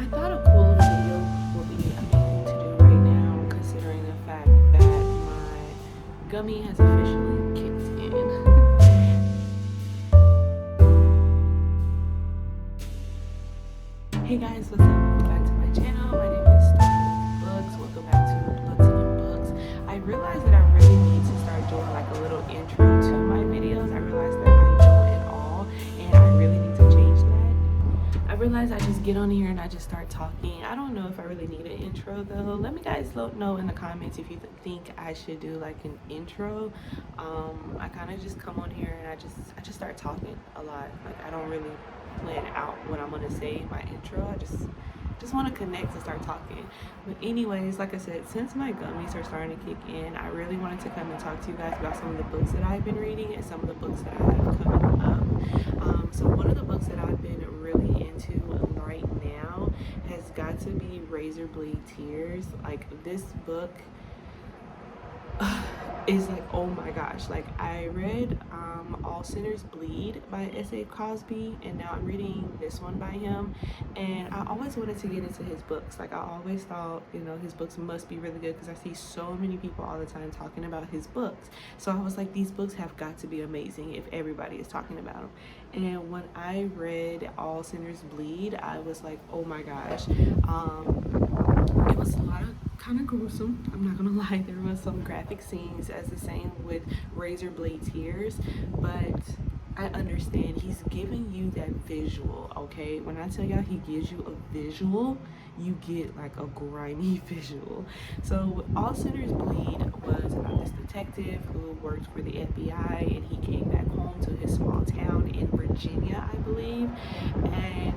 I thought a cool little video would be amazing to do right now, considering the fact that my gummy has officially kicked in. Hey guys, what's up? Welcome back to my channel. My name is Books. Welcome back to Books and Books. I realized that I really need to start doing like a little intro to my videos. I realized that I don't at all, and I really need to change that. I realized I just get on here and I just start talking. I don't know if I really need an intro though. Let me guys know in the comments if you think I should do like an intro. I kind of just come on here and I just start talking a lot. Like I don't really plan out what I'm gonna say in my intro. I just want to connect and start talking. But anyways, like I said, since my gummies are starting to kick in, I really wanted to come and talk to you guys about some of the books that I've been reading and some of the books that I have coming up. So one of the books that I've been really into right now has got to be Razor Blade Tears. Like this book is like, oh my gosh, like I read All Sinners Bleed by S.A. Cosby, and now I'm reading this one by him, and I always wanted to get into his books. Like I always thought, you know, his books must be really good because I see so many people all the time talking about his books. So I was like, these books have got to be amazing if everybody is talking about them. And when I read All Sinners Bleed, I was like, oh my gosh. It was a lot of kind of gruesome, I'm not gonna lie. There was some graphic scenes, as the same with Razor Blade Tears, but I understand he's giving you that visual. Okay, when I tell y'all he gives you a visual, you get like a grimy visual. So All Sinners Bleed was about this detective who worked for the FBI, and he came back home to his small town in Virginia, I believe, and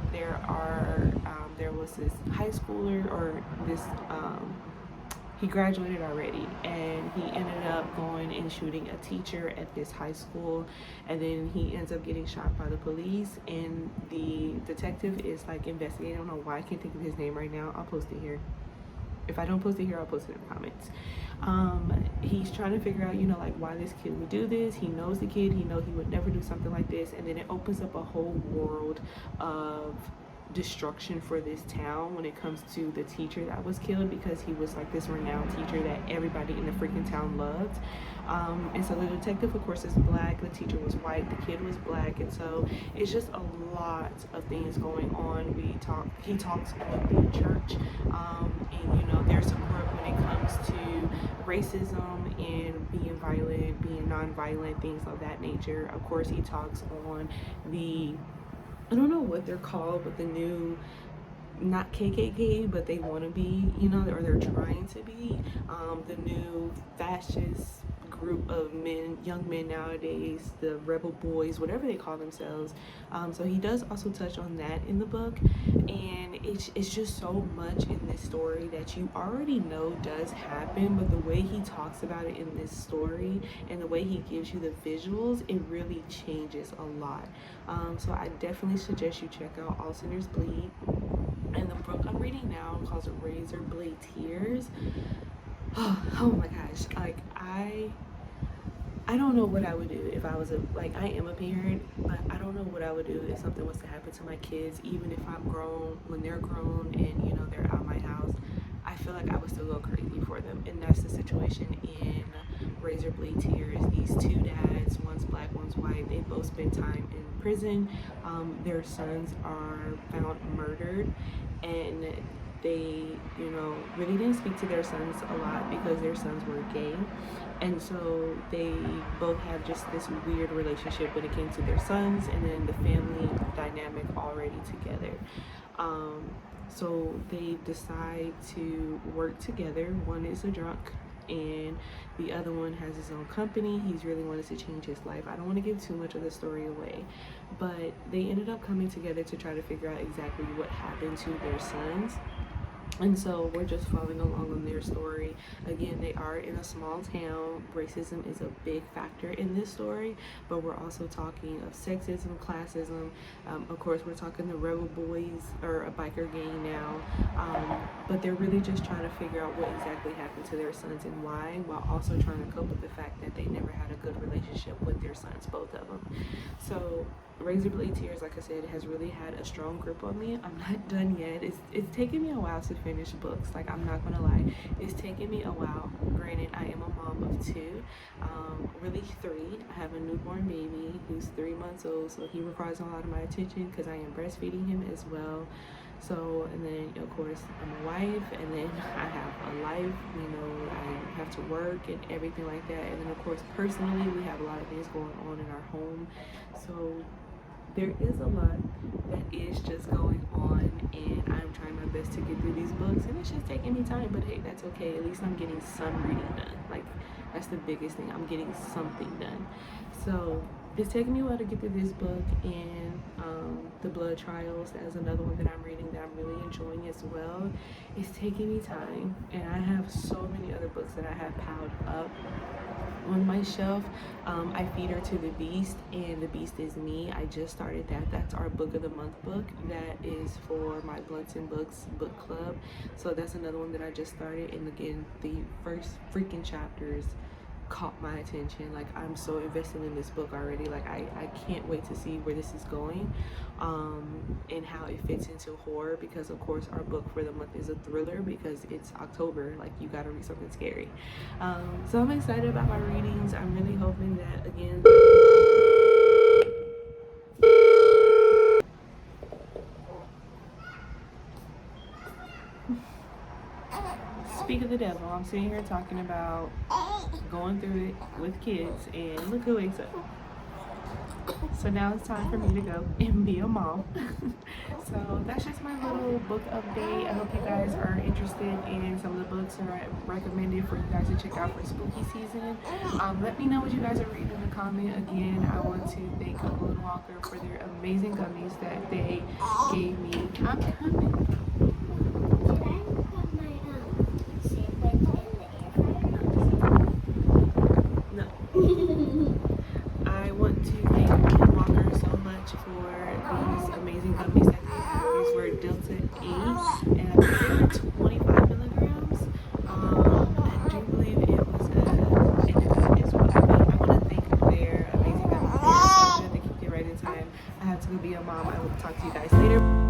there was this high schooler, or this he graduated already, and he ended up going and shooting a teacher at this high school, and then he ends up getting shot by the police, and the detective is like investigating. I don't know why I can't think of his name right now. I'll post it here. If I don't post it here, I'll post it in the comments. He's trying to figure out, you know, like why this kid would do this. He knows the kid, he knows he would never do something like this, and then it opens up a whole world of destruction for this town when it comes to the teacher that was killed, because he was like this renowned teacher that everybody in the freaking town loved. And so the detective, of course, is black, the teacher was white, the kid was black, and so it's just a lot of things going on. He talks about being church, and you know, their support when it comes to racism and being violent, being non-violent, things of that nature. Of course, he talks on the, I don't know what they're called, but the new, not KKK, but they want to be, you know, or they're trying to be, the new fascist group of men, young men nowadays, the rebel boys, whatever they call themselves. So he does also touch on that in the book, and it's just so much in this story that you already know does happen, but the way he talks about it in this story and the way he gives you the visuals, it really changes a lot. So I definitely suggest you check out All Sinners Bleed, and the book I'm reading now calls Razor Blade Tears. Oh my gosh, like I don't know what I would do if I was I am a parent, but I don't know what I would do if something was to happen to my kids, even if I'm grown, when they're grown and, you know, they're out of my house. I feel like I would still go crazy for them, and that's the situation in Razor Blade Tears. These two dads, one's black, one's white, they both spend time in prison. Their sons are found murdered, and they, you know, really didn't speak to their sons a lot because their sons were gay, and so they both have just this weird relationship when it came to their sons, and then the family dynamic already together. So they decide to work together. One is a drunk, and the other one has his own company. He's really wanted to change his life. I don't want to give too much of the story away, but they ended up coming together to try to figure out exactly what happened to their sons. And so we're just following along on their story. Again, they are in a small town. Racism is a big factor in this story, but we're also talking of sexism, classism. Of course, we're talking the rebel boys, or a biker gang now. But they're really just trying to figure out what exactly happened to their sons and why, while also trying to cope with the fact that they never had a good relationship with their sons, both of them. So Razor Blade Tears, like I said, has really had a strong grip on me. I'm not done yet. It's taken me a while to finish books. Like, I'm not gonna lie, it's taken me a while. Granted, I am a mom of two, really three. I have a newborn baby who's 3 months old, so he requires a lot of my attention because I am breastfeeding him as well. So, and then of course I'm a wife, and then I have a life, you know, I have to work and everything like that. And then of course personally we have a lot of things going on in our home. So there is a lot that is just going on, and I'm trying my best to get through these books, and it's just taking me time, but hey, that's okay. At least I'm getting some reading done. Like, that's the biggest thing. I'm getting something done. So it's taking me a while to get through this book, and The Blood Trials, as another one that I'm reading that I'm really enjoying as well. It's taking me time, and I have so many other books that I have piled up on my shelf. I feed her to the Beast, and The Beast is Me. I just started that. That's our book of the month book. That is for my Blunts and Books book club. So that's another one that I just started, and again, the first freaking chapters caught my attention. Like, I'm so invested in this book already. Like, I can't wait to see where this is going, and how it fits into horror, because of course our book for the month is a thriller, because it's October. Like, you gotta read something scary. So I'm excited about my readings. I'm really hoping that, again, speak of the devil, I'm sitting here talking about going through it with kids, and look who wakes up. So now it's time for me to go and be a mom. So that's just my little book update. I hope you guys are interested in some of the books that I recommended for you guys to check out for spooky season. Let me know what you guys are reading in the comment. Again, I want to thank Uncle Walker for their amazing gummies that they gave me. I'm coming. I want to thank Walker so much for these amazing gummies that they have. These were Delta 8, and I think they were 25 milligrams. I do believe it was and it's what I want to thank their amazing gummies. They're so good. They keep you right in time. I have to go be a mom. I will talk to you guys later.